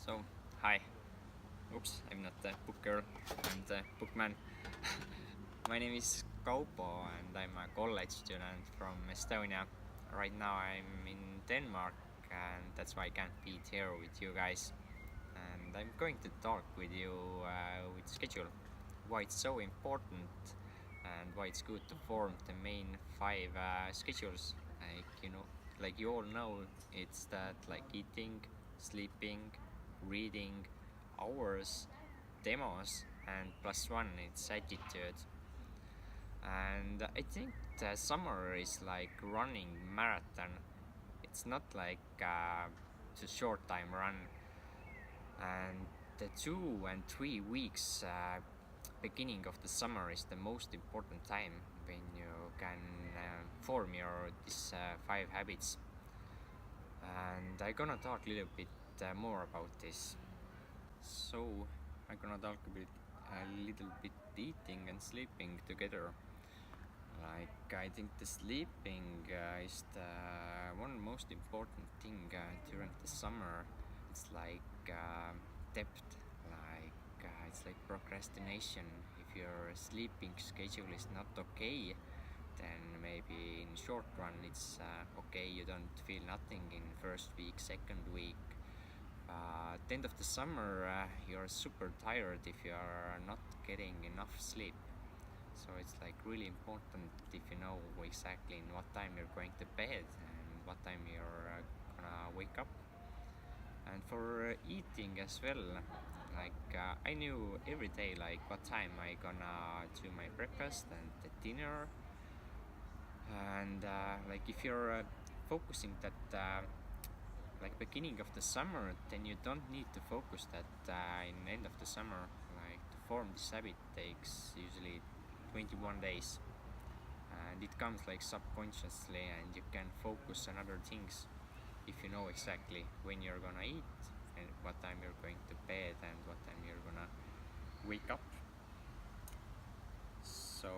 So, hi. Oops, I'm not the book girl, I'm the bookman. My name is Kaupo and I'm a college student from Estonia. Right now I'm in Denmark and that's why I can't be here with you guys. And I'm going to talk with you with schedule, why it's so important and why it's good to form the main five schedules. Like you all know, it's that like eating, sleeping, reading, hours, demos, and plus one it's attitude. And I think the summer is like running marathon. It's not like it's a short time run. And the 2 and 3 weeks beginning of the summer is the most important time when you can form your these five habits. And I'm gonna talk a little bit more about this. So I'm gonna talk a little bit eating and sleeping together. Like I think the sleeping is the one most important thing during the summer. It's like depth, it's like procrastination. If your sleeping schedule is not okay, then maybe in short run it's okay. You don't feel nothing in first week, second week. At the end of the summer, you're super tired if you are not getting enough sleep. So it's like really important if you know exactly in what time you're going to bed and what time you're gonna wake up. And for eating as well, I knew every day like what time I gonna do my breakfast and the dinner. And like if you're focusing that like beginning of the summer, then you don't need to focus that in end of the summer. Like to form this habit takes usually 21 days, and it comes like subconsciously, and you can focus on other things if you know exactly when you're gonna eat and what time you're going to bed and what time you're gonna wake up. So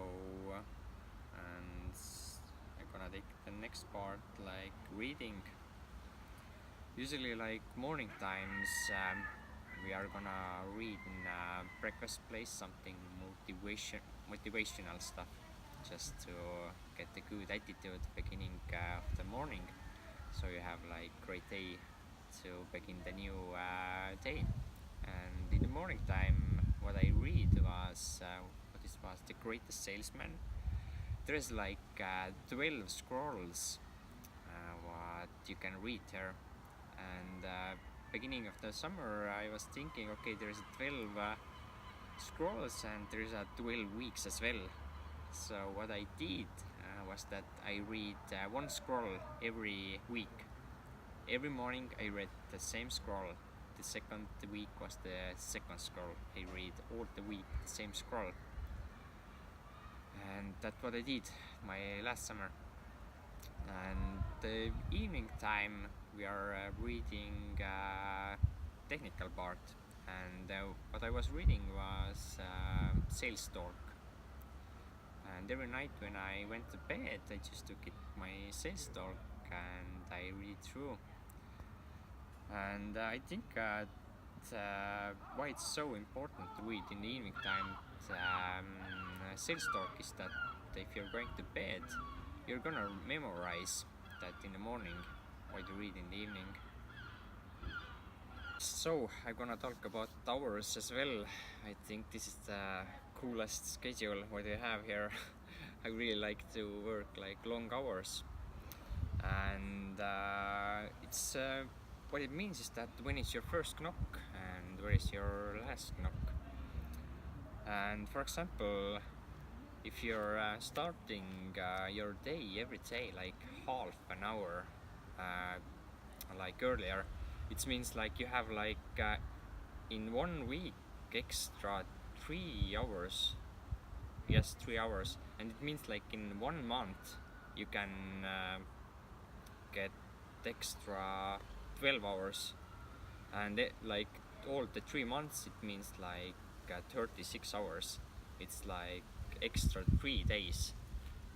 and I'm gonna take the next part, like reading. Usually like morning times, we are gonna read in a breakfast place something motivational stuff, just to get a good attitude beginning of the morning, so you have like great day to begin the new day. And in the morning time, what I read was was The Greatest Salesman. There is like 12 scrolls what you can read there. And beginning of the summer, I was thinking, okay, there's 12 scrolls and there's 12 weeks as well. So what I did was that I read one scroll every week. Every morning I read the same scroll. The second week was the second scroll. I read all the week the same scroll. And that's what I did my last summer. And the evening time we are reading technical part, and what I was reading was sales talk. And every night when I went to bed, I just took it my sales talk and I read through. And I think why it's so important to read in the evening time sales talk is that if you're going to bed, you're gonna memorize that in the morning what you read in the evening. So I'm gonna talk about hours as well. I think this is the coolest schedule what you have here. I really like to work like long hours, and it's what it means is that when is your first knock and where is your last knock. And for example, if you're starting your day every day like half an hour like earlier, it means like you have like in 1 week extra 3 hours. Yes, 3 hours. And it means like in 1 month you can get extra 12 hours. And like all the 3 months, it means like 36 hours. It's like extra 3 days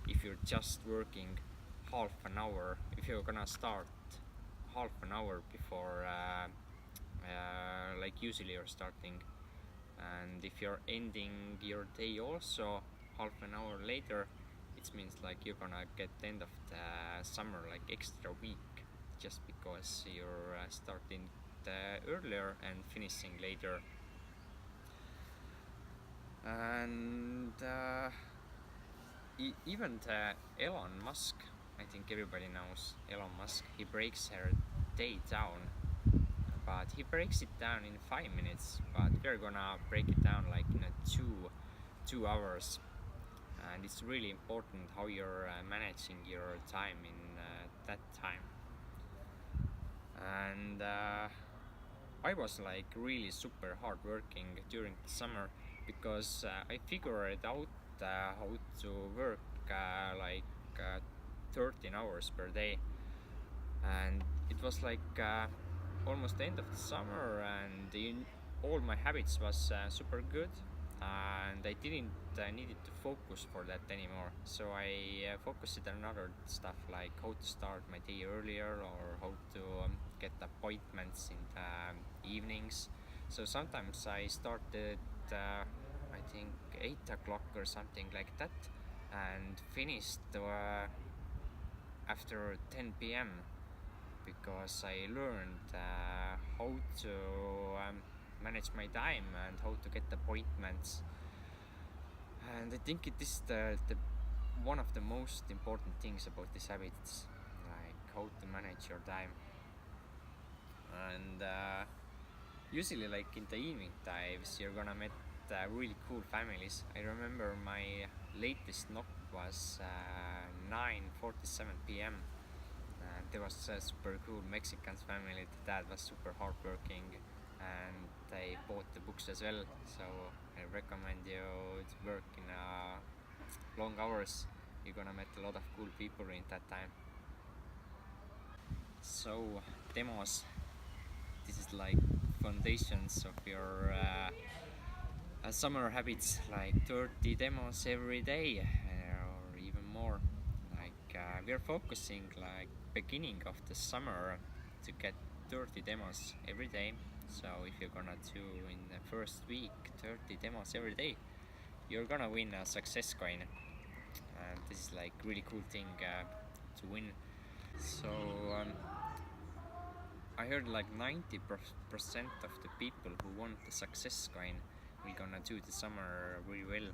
if you're just working half an hour. If you're gonna start half an hour before like usually you're starting. And if you're ending your day also half an hour later, it means like you're gonna get the end of the summer like extra week, just because you're starting earlier and finishing later. And even Elon Musk, I think everybody knows Elon Musk, he breaks her day down, but he breaks it down in 5 minutes, but we're gonna break it down like in two hours. And it's really important how you're managing your time in that time. And I was like really super hard working during the summer, because I figured out how to work like 13 hours per day. And it was like almost the end of the summer, and all my habits was super good, and I didn't needed to focus for that anymore. So I focused on other stuff, like how to start my day earlier, or how to get appointments in the evenings. So sometimes I started I think 8 o'clock or something like that, and finished after 10 p.m. because I learned how to manage my time and how to get appointments. And I think it is the one of the most important things about these habits, like how to manage your time. And usually, like in the evening times, you're gonna meet really cool families. I remember my latest knock was 9:47 p.m. There was a super cool Mexican family. The dad was super hardworking, and they bought the books as well. So I recommend you to work in long hours. You're gonna meet a lot of cool people in that time. So demos, this is like foundations of your summer habits, like 30 demos every day, or even more. Like we're focusing like beginning of the summer to get 30 demos every day. So if you're gonna do in the first week 30 demos every day, you're gonna win a success coin. And this is like really cool thing to win. So I heard like 90% of the people who want the success coin will gonna do the summer really well.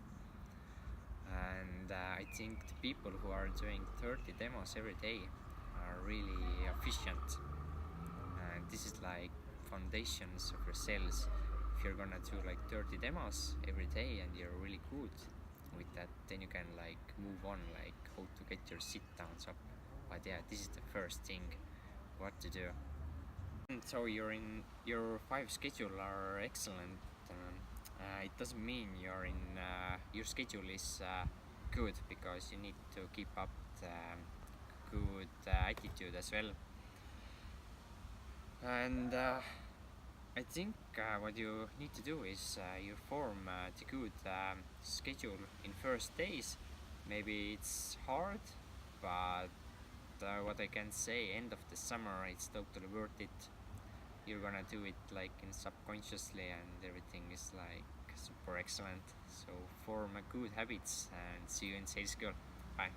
And I think the people who are doing 30 demos every day are really efficient. And this is like foundations of your sales. If you're gonna do like 30 demos every day and you're really good with that, then you can like move on, like how to get your sit downs up. But yeah, this is the first thing what to do. And so your 5 schedule are excellent. It doesn't mean your schedule is good, because you need to keep up the good attitude as well. And I think what you need to do is you form the good schedule in first days. Maybe it's hard, but what I can say, end of the summer, it's totally worth it. You're gonna do it like in subconsciously, and everything is like super excellent. So form a good habits, and see you in sales school. Bye.